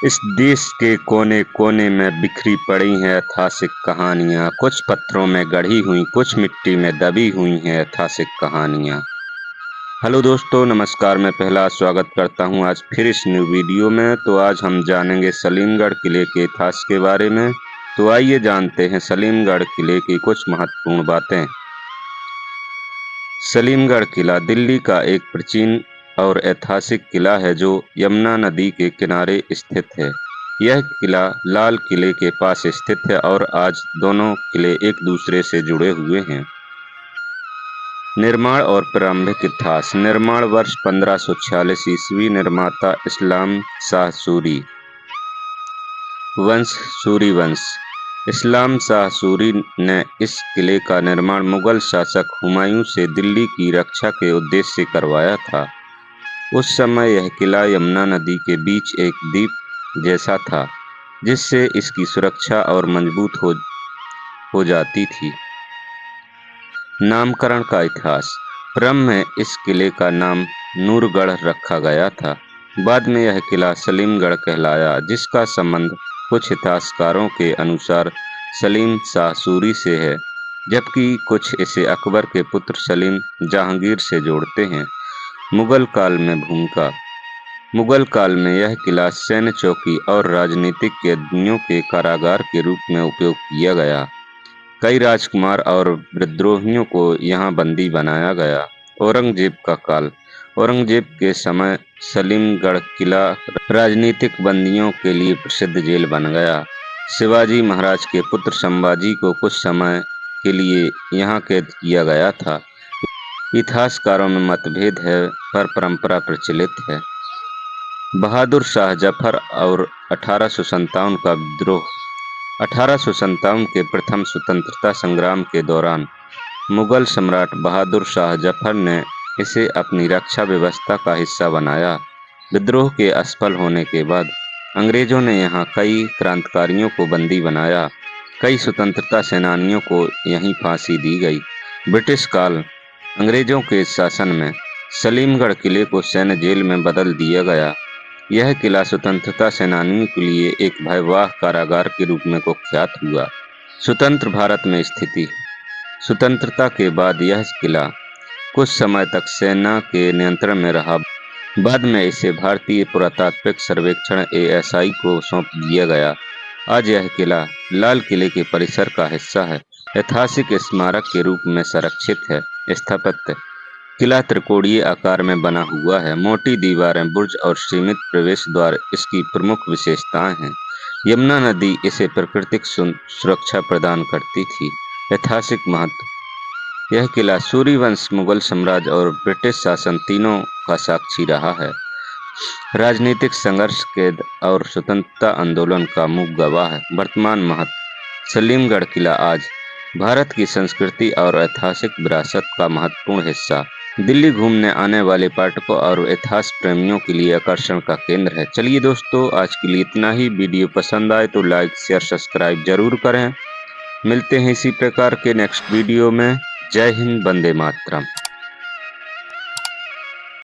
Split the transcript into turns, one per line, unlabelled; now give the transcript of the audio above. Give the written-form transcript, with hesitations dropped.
इस देश के कोने कोने में बिखरी पड़ी हैं ऐतिहासिक कहानियाँ, कुछ पत्थरों में गढ़ी हुई, कुछ मिट्टी में दबी हुई हैं ऐतिहासिक कहानियाँ। हेलो दोस्तों, नमस्कार। मैं पहला स्वागत करता हूं आज फिर इस न्यू वीडियो में। तो आज हम जानेंगे सलीमगढ़ किले के इतिहास के बारे में। तो आइए जानते हैं सलीमगढ़ किले की कुछ महत्वपूर्ण बातें। सलीमगढ़ किला दिल्ली का एक प्राचीन और ऐतिहासिक किला है जो यमुना नदी के किनारे स्थित है। यह किला लाल किले के पास स्थित है और आज दोनों किले एक दूसरे से जुड़े हुए हैं। निर्माण और प्रारंभिक इतिहास। निर्माण वर्ष 1546 ईस्वी। निर्माता इस्लाम शाह सूरी वंश सूरी वंश। इस्लाम शाह सूरी ने इस किले का निर्माण मुगल शासक हुमायूं से दिल्ली की रक्षा के उद्देश्य से करवाया था। उस समय यह किला यमुना नदी के बीच एक द्वीप जैसा था, जिससे इसकी सुरक्षा और मजबूत हो जाती थी। नामकरण का इतिहास। प्रारंभ में इस किले का नाम नूरगढ़ रखा गया था। बाद में यह किला सलीमगढ़ कहलाया, जिसका संबंध कुछ इतिहासकारों के अनुसार सलीम शाह सूरी से है, जबकि कुछ इसे अकबर के पुत्र सलीम जहांगीर से जोड़ते हैं। मुगल काल में भूमिका। मुगल काल में यह किला सैन्य चौकी और राजनीतिक कैदियों के कारागार के रूप में उपयोग किया गया। कई राजकुमार और विद्रोहियों को यहाँ बंदी बनाया गया। औरंगजेब का काल। औरंगजेब के समय सलीमगढ़ किला राजनीतिक बंदियों के लिए प्रसिद्ध जेल बन गया। शिवाजी महाराज के पुत्र संभाजी को कुछ समय के लिए यहाँ कैद किया गया था। इतिहासकारों में मतभेद है, पर परंपरा प्रचलित है। बहादुर शाह जफर और 1857 का विद्रोह। 1857 के प्रथम स्वतंत्रता संग्राम के दौरान मुगल सम्राट बहादुर शाह जफर ने इसे अपनी रक्षा व्यवस्था का हिस्सा बनाया। विद्रोह के असफल होने के बाद अंग्रेजों ने यहाँ कई क्रांतिकारियों को बंदी बनाया। कई स्वतंत्रता सेनानियों को यहीं फांसी दी गई। ब्रिटिश काल। अंग्रेजों के शासन में सलीमगढ़ किले को सैन्य जेल में बदल दिया गया। यह किला स्वतंत्रता सेनानियों के लिए एक भयावह कारागार के रूप में कुख्यात हुआ। स्वतंत्र भारत में स्थिति। स्वतंत्रता के बाद यह किला कुछ समय तक सेना के नियंत्रण में रहा। बाद में इसे भारतीय पुरातात्विक सर्वेक्षण ASI को सौंप दिया गया। आज यह किला लाल किले के परिसर का हिस्सा है। ऐतिहासिक स्मारक के रूप में संरक्षित है। स्थापत्य। किला त्रिकोणीय आकार में बना हुआ है। मोटी दीवारें, बुर्ज और सीमित प्रवेश द्वार इसकी प्रमुख विशेषताएं हैं। यमुना नदी इसे प्राकृतिक सुरक्षा प्रदान करती थी। ऐतिहासिक महत्व। यह किला सूरी वंश, मुगल साम्राज्य और ब्रिटिश शासन तीनों का साक्षी रहा है। राजनीतिक संघर्ष, कैद और स्वतंत्रता आंदोलन का मूक गवाह है। वर्तमान महत्व। सलीमगढ़ किला आज भारत की संस्कृति और ऐतिहासिक विरासत का महत्वपूर्ण हिस्सा। दिल्ली घूमने आने वाले पर्यटकों और इतिहास प्रेमियों के लिए आकर्षण का केंद्र है। चलिए दोस्तों, आज के लिए इतना ही। वीडियो पसंद आए तो लाइक, शेयर, सब्सक्राइब जरूर करें। मिलते हैं इसी प्रकार के नेक्स्ट वीडियो में। जय हिंद, वंदे मातरम।